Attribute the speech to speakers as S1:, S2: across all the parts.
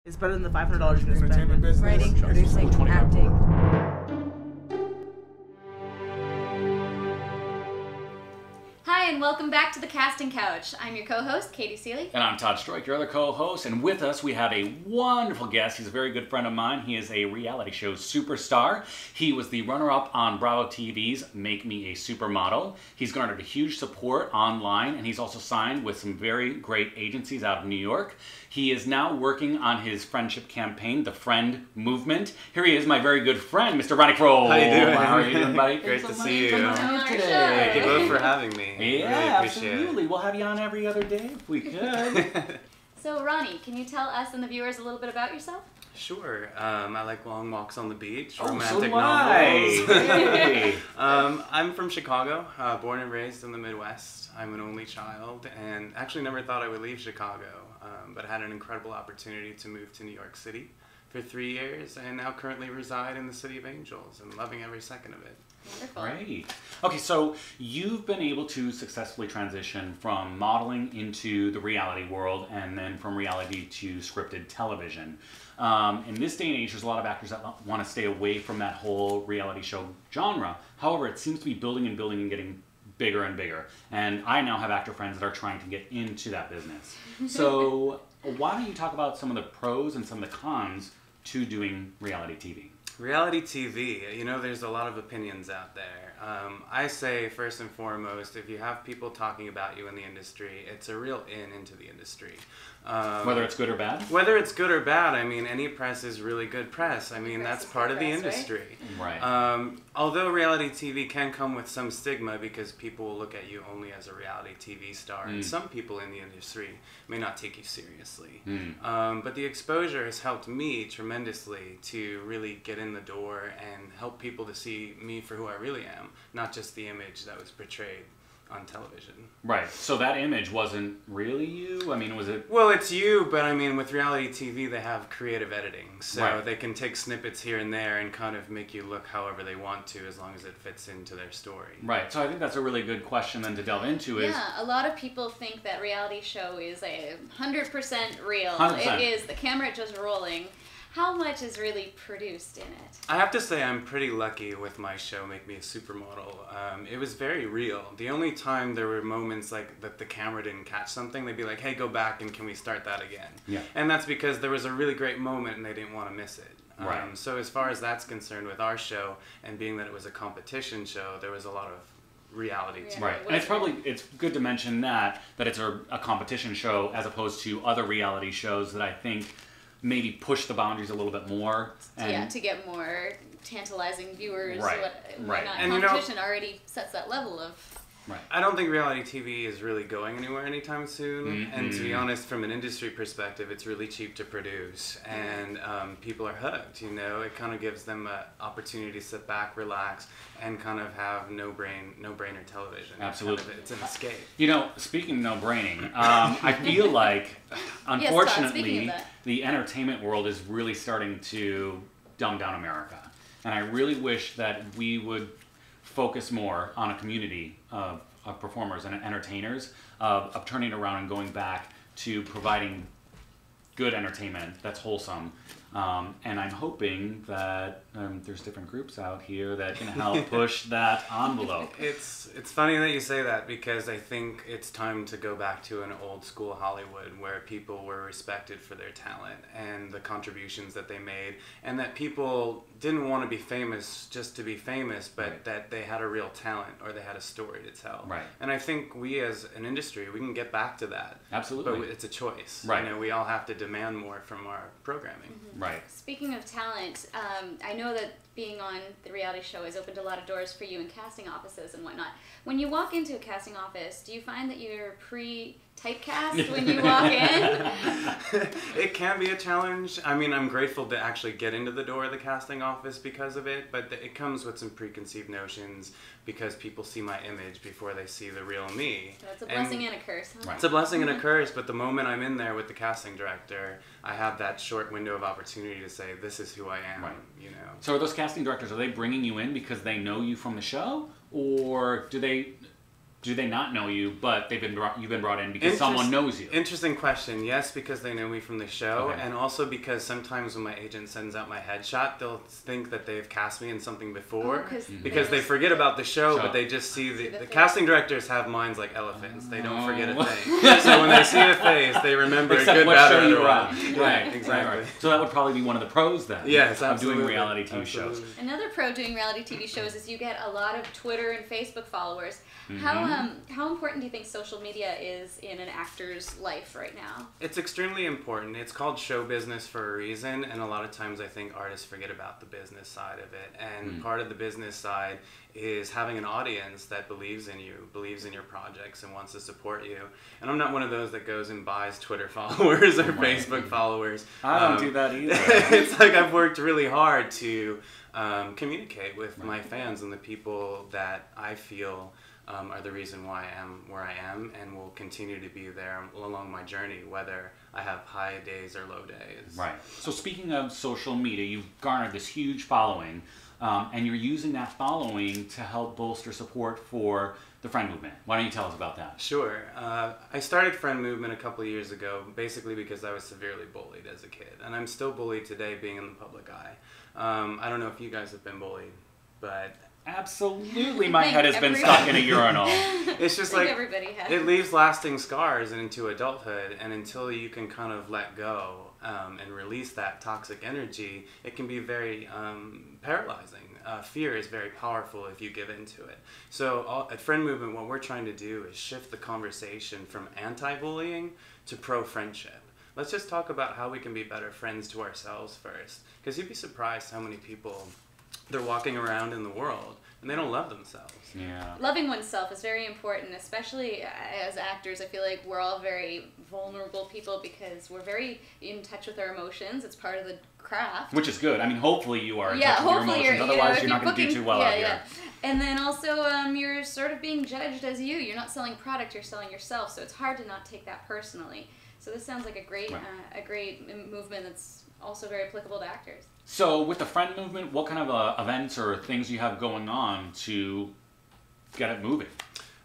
S1: It's better than the $500 you're going to
S2: Entertainment
S1: spend.
S2: business.
S3: Writing, producing,
S2: 25.
S3: acting.
S4: Hi, and welcome back to the Casting Couch. I'm your co-host, Katie Seeley.
S5: And I'm Todd Stroik, your other co-host, and with us we have a wonderful guest. He's a very good friend of mine. He is a reality show superstar. He was the runner-up on Bravo TV's Make Me a Supermodel. He's garnered a huge support online, and he's also signed with some very great agencies out of New York. He is now working on his friendship campaign, the Friend Movement. Here he is, my very good friend, Mr. Ronnie Kroell.
S6: How you doing?
S5: How are you doing, buddy?
S6: Great to see you.
S5: Today.
S6: Thank you both for having me.
S5: Yeah,
S6: really appreciate
S5: absolutely. We'll have you on every other day if we could.
S4: So, Ronnie, can you tell us and the viewers a little bit about yourself?
S6: Sure. I like long walks on the beach,
S5: Oh,
S6: romantic
S5: so do I.
S6: novels.
S5: Hey.
S6: I'm from Chicago, born and raised in the Midwest. I'm an only child and actually never thought I would leave Chicago, but had an incredible opportunity to move to New York City for 3 years and now currently reside in the City of Angels and loving every second of it.
S4: Wonderful.
S5: Great. Okay, so you've been able to successfully transition from modeling into the reality world and then from reality to scripted television. In this day and age, there's a lot of actors that want to stay away from that whole reality show genre. However, it seems to be building and building and getting bigger and bigger. And I now have actor friends that are trying to get into that business. So why don't you talk about some of the pros and some of the cons to doing reality TV?
S6: Reality TV, you know, there's a lot of opinions out there. I say, first and foremost, if you have people talking about you in the industry, it's a real into the industry.
S5: Whether it's good or bad?
S6: Whether it's good or bad, I mean, any press is really good press. I mean, that's part of the industry.
S5: Right.
S6: Although reality TV can come with some stigma because people will look at you only as a reality TV star, and some people in the industry may not take you seriously. But the exposure has helped me tremendously to really get in the door and help people to see me for who I really am, not just the image that was portrayed on television.
S5: Right. So that image wasn't really you? I mean, was it...
S6: Well, it's you, but I mean, with reality TV, they have creative editing. So
S5: Right.
S6: they can take snippets here and there and kind of make you look however they want to as long as it fits into their story.
S5: Right. So I think that's a really good question then to delve into is...
S4: Yeah, a lot of people think that reality show is 100% real.
S5: 100%.
S4: It is. The camera just rolling. How much is really produced in it?
S6: I have to say I'm pretty lucky with my show, Make Me a Supermodel. It was very real. The only time there were moments like that the camera didn't catch something, they'd be like, hey, go back and can we start that again?
S5: Yeah.
S6: And that's because there was a really great moment and they didn't want to miss it.
S5: Right.
S6: So as far as that's concerned with our show, and being that it was a competition show, there was a lot of reality to
S5: Right.
S6: it.
S5: And it's good to mention that it's a competition show as opposed to other reality shows that I think maybe push the boundaries a little bit more. And
S4: Yeah, to get more tantalizing viewers.
S5: Right,
S4: Why
S5: right.
S4: not?
S6: And you know-
S4: Competition already sets that level of...
S5: Right.
S6: I don't think reality TV is really going anywhere anytime soon.
S5: Mm-hmm.
S6: And to be honest, from an industry perspective, it's really cheap to produce. And people are hooked, you know. It kind of gives them an opportunity to sit back, relax, and kind of have no-brainer television.
S5: Absolutely.
S6: It's an escape.
S5: You know, speaking of no-braining, I feel like, unfortunately,
S4: speaking of that.
S5: the entertainment world is really starting to dumb down America. And I really wish that we would focus more on a community of performers and entertainers, of turning it around and going back to providing good entertainment that's wholesome. And I'm hoping that there's different groups out here that can help push that envelope.
S6: It's funny that you say that because I think it's time to go back to an old school Hollywood where people were respected for their talent and the contributions that they made, and that people didn't want to be famous just to be famous, but
S5: Right.
S6: that they had a real talent or they had a story to tell.
S5: Right.
S6: And I think we as an industry, we can get back to that.
S5: Absolutely.
S6: But it's a choice.
S5: Right.
S6: You know, we all have to demand more from our programming.
S5: Right.
S4: Speaking of talent, I know that being on the reality show has opened a lot of doors for you in casting offices and whatnot. When you walk into a casting office, do you find that you're typecast when you walk in?
S6: It can be a challenge. I mean, I'm grateful to actually get into the door of the casting office because of it, but it comes with some preconceived notions because people see my image before they see the real me.
S4: So it's a blessing and a curse. Huh?
S5: Right.
S6: It's a blessing and a curse, but the moment I'm in there with the casting director, I have that short window of opportunity to say, this is who I am,
S5: Right.
S6: you know.
S5: So are those casting directors, are they bringing you in because they know you from the show? Or do they do they not know you, but you've been brought in because someone knows you?
S6: Interesting question. Yes, because they know me from the show,
S5: Okay.
S6: and also because sometimes when my agent sends out my headshot, they'll think that they've cast me in something before, because they forget about the show, but they just see the casting directors have minds like elephants. They don't forget a thing. So when they see a face, they remember
S5: Except
S6: a good,
S5: what
S6: bad,
S5: show
S6: or
S5: you were
S6: otherwise.
S5: on.
S6: Right, exactly.
S5: Right. So that would probably be one of the pros then.
S6: Yes,
S5: of
S6: absolutely.
S5: doing reality TV shows.
S4: Another pro doing reality TV shows is you get a lot of Twitter and Facebook followers. How important do you think social media is in an actor's life right now?
S6: It's extremely important. It's called show business for a reason, and a lot of times I think artists forget about the business side of it. And part of the business side is having an audience that believes in you, believes in your projects, and wants to support you. And I'm not one of those that goes and buys Twitter followers or Facebook followers.
S5: I don't do that either.
S6: It's like I've worked really hard to communicate with my fans and the people that I feel are the reason why I am where I am, and will continue to be there along my journey, whether I have high days or low days.
S5: Right. So speaking of social media, you've garnered this huge following, and you're using that following to help bolster support for the Friend Movement. Why don't you tell us about that?
S6: Sure. I started Friend Movement a couple of years ago, basically because I was severely bullied as a kid, and I'm still bullied today being in the public eye. I don't know if you guys have been bullied, but...
S5: Absolutely, my head has been stuck in a urinal.
S6: It's just like, it leaves lasting scars into adulthood, and until you can kind of let go and release that toxic energy, it can be very paralyzing. Fear is very powerful if you give into it. So at Friend Movement, what we're trying to do is shift the conversation from anti-bullying to pro-friendship. Let's just talk about how we can be better friends to ourselves first, because you'd be surprised how many people they're walking around in the world and they don't love themselves.
S5: Yeah.
S4: Loving oneself is very important, especially as actors. I feel like we're all very vulnerable people because we're very in touch with our emotions. It's part of the craft.
S5: Which is good. I mean, hopefully you are in touch with your emotions. Otherwise, you're not going to do too well out here.
S4: And then also, you're sort of being judged as you. You're not selling product. You're selling yourself. So it's hard to not take that personally. So this sounds like a great movement that's also very applicable to actors.
S5: So with the Friend Movement, what kind of events or things you have going on to get it moving?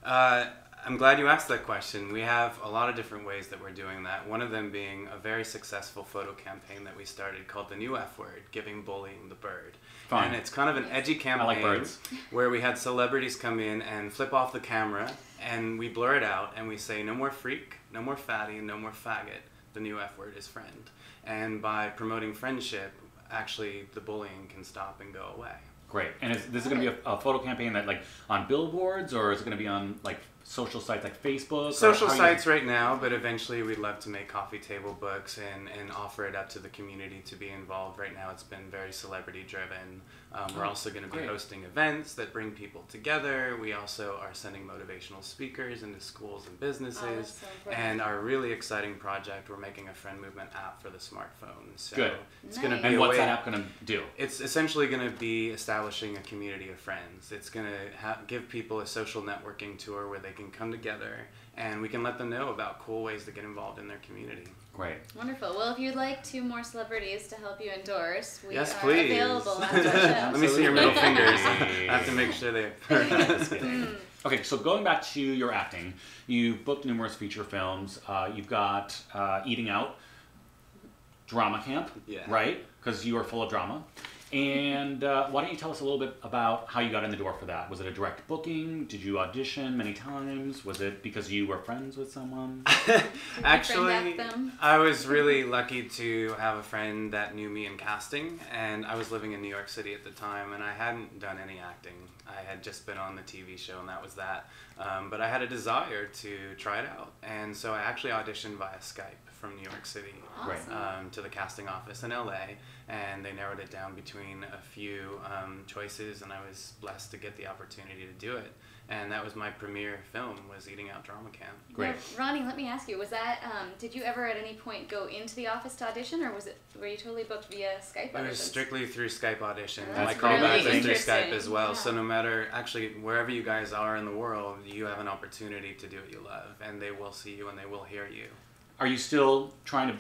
S6: I'm glad you asked that question. We have a lot of different ways that we're doing that. One of them being a very successful photo campaign that we started called The New F Word, Giving Bullying the Bird.
S5: Fun.
S6: And it's kind of an edgy campaign.
S5: I like birds.
S6: Where we had celebrities come in and flip off the camera, and we blur it out, and we say, no more freak, no more fatty, and no more faggot. The new F word is friend. And by promoting friendship, actually the bullying can stop and go away.
S5: Great. And this is going to be a photo campaign that like on billboards, or is it going to be on like social sites like Facebook?
S6: Social sites right now, but eventually we'd love to make coffee table books and offer it up to the community to be involved. Right now it's been very celebrity driven. We're also going to be hosting events that bring people together. We also are sending motivational speakers into schools and businesses. And our really exciting project, we're making a Friend Movement app for the smartphone. So
S5: good.
S6: It's going to be
S5: and what's that app going to do?
S6: It's essentially going to be establishing a community of friends. It's going to give people a social networking tour where they can come together and we can let them know about cool ways to get involved in their community.
S5: Great.
S4: Wonderful. Well, if you'd like 2 more celebrities to help you endorse, we are
S6: please.
S4: available after the show.
S6: Let me see your middle fingers. I have to make sure they
S5: Okay, so going back to your acting, you've booked numerous feature films. You've got Eating Out, Drama Camp, right? Because you are full of drama. And why don't you tell us a little bit about how you got in the door for that? Was it a direct booking? Did you audition many times? Was it because you were friends with someone?
S6: Actually, I was really lucky to have a friend that knew me in casting, and I was living in New York City at the time, and I hadn't done any acting. I had just been on the TV show, and that was that. But I had a desire to try it out, and so I actually auditioned via Skype from New York City to the casting office in LA, and they narrowed it down between a few choices, and I was blessed to get the opportunity to do it. And that was my premiere film, was Eating Out Drama Camp.
S5: Great.
S4: Now, Ronnie, let me ask you, was that, did you ever at any point go into the office to audition, or were you totally booked via Skype auditions?
S6: It was strictly through Skype auditions.
S4: That's
S6: My callbacks
S4: really
S6: are through Skype as well.
S4: Yeah.
S6: So no matter, actually, wherever you guys are in the world, you have an opportunity to do what you love, and they will see you and they will hear you.
S5: Are you still trying to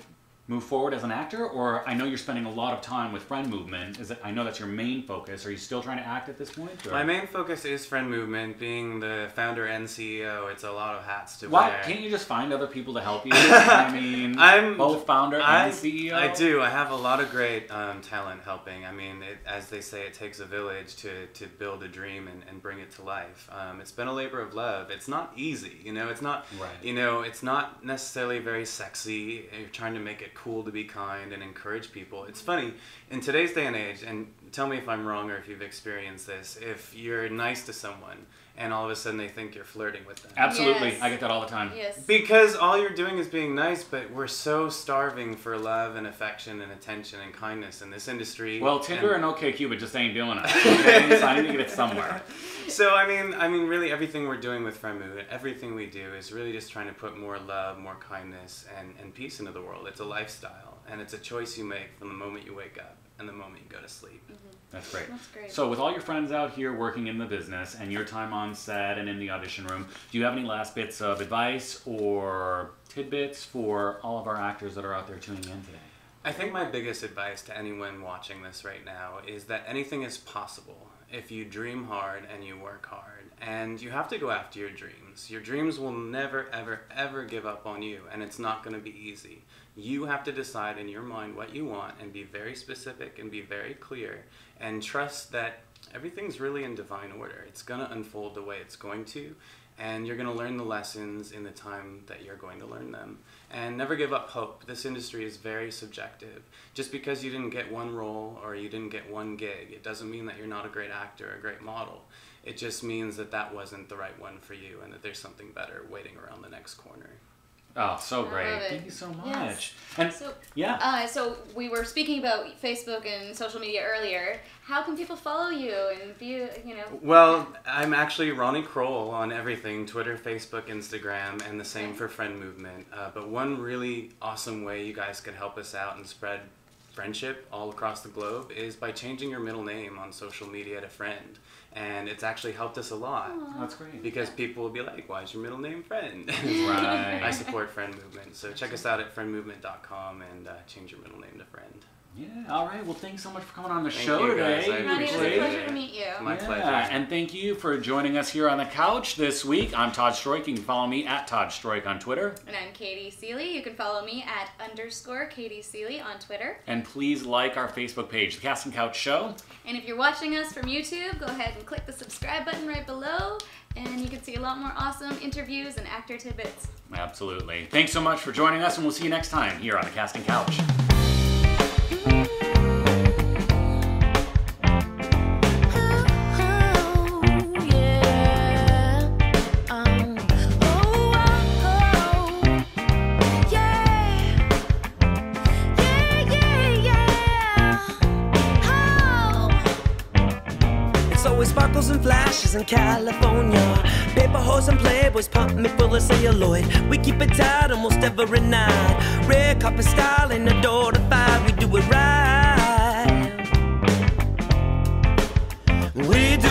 S5: move forward as an actor? Or I know you're spending a lot of time with Friend Movement. I know that's your main focus. Are you still trying to act at this point? Or?
S6: My main focus is Friend Movement. Being the founder and CEO, it's a lot of hats to
S5: Why
S6: wear.
S5: can't you just find other people to help you? I mean, I'm both founder and CEO.
S6: I do. I have a lot of great talent helping. I mean, as they say, it takes a village to build a dream and bring it to life. It's been a labor of love. It's not easy. It's not.
S5: Right.
S6: It's not necessarily very sexy. You're trying to make it cool to be kind and encourage people. It's funny in today's day and age, and tell me if I'm wrong or if you've experienced this. If you're nice to someone and all of a sudden they think you're flirting with them.
S5: Absolutely.
S4: Yes.
S5: I get that all the time.
S4: Yes.
S6: Because all you're doing is being nice, but we're so starving for love and affection and attention and kindness in this industry.
S5: Well, Tinder and OkCupid just ain't doing it. Okay? So I need to get it somewhere.
S6: So I mean, really, everything we're doing with Friend Movement, everything we do is really just trying to put more love, more kindness, and peace into the world. It's a lifestyle, and it's a choice you make from the moment you wake up and the moment you go to sleep.
S4: Mm-hmm.
S5: That's great.
S4: That's great.
S5: So with all your friends out here working in the business and your time on set and in the audition room, do you have any last bits of advice or tidbits for all of our actors that are out there tuning in today?
S6: I think my biggest advice to anyone watching this right now is that anything is possible if you dream hard and you work hard. And you have to go after your dreams. Your dreams will never, ever, ever give up on you, and it's not going to be easy. You have to decide in your mind what you want and be very specific and be very clear and trust that everything's really in divine order. It's going to unfold the way it's going to, and you're going to learn the lessons in the time that you're going to learn them. And never give up hope. This industry is very subjective. Just because you didn't get one role or you didn't get one gig, it doesn't mean that you're not a great actor or a great model. It just means that that wasn't the right one for you and that there's something better waiting around the next corner.
S5: Oh, so great.
S4: I love it.
S5: Thank you so much.
S4: Yes.
S5: And
S4: So,
S5: yeah.
S4: so we were speaking about Facebook and social media earlier. How can people follow you and view,
S6: Well, I'm actually Ronnie Kroell on everything, Twitter, Facebook, Instagram, and the same for Friend Movement. But one really awesome way you guys could help us out and spread friendship all across the globe is by changing your middle name on social media to Friend. And it's actually helped us a lot.
S4: Aww.
S5: That's great.
S6: Because people will be like, why is your middle name Friend?
S5: Right.
S6: I support Friend Movement. So check us out at friendmovement.com and change your middle name to Friend.
S5: Yeah, all right. Well, thanks so much for coming on the
S6: Thank
S5: show
S6: you,
S5: today.
S6: guys. I
S4: Ronnie, it was a
S6: appreciate
S4: pleasure
S6: it.
S4: to meet you.
S6: My pleasure.
S5: And thank you for joining us here on the couch this week. I'm Todd Stroik. You can follow me at Todd Stroik on Twitter.
S4: And I'm Katie Seeley. You can follow me at _Katie Seeley on Twitter.
S5: And please like our Facebook page, The Casting Couch Show.
S4: And if you're watching us from YouTube, go ahead and click the subscribe button right below, and you can see a lot more awesome interviews and actor tidbits.
S5: Absolutely. Thanks so much for joining us, and we'll see you next time here on The Casting Couch.
S1: Sparkles and flashes in California. Paper hoes and playboys pump me full of celluloid. We keep it tight almost every night. Red carpet style in the door to 5. We do it right. We do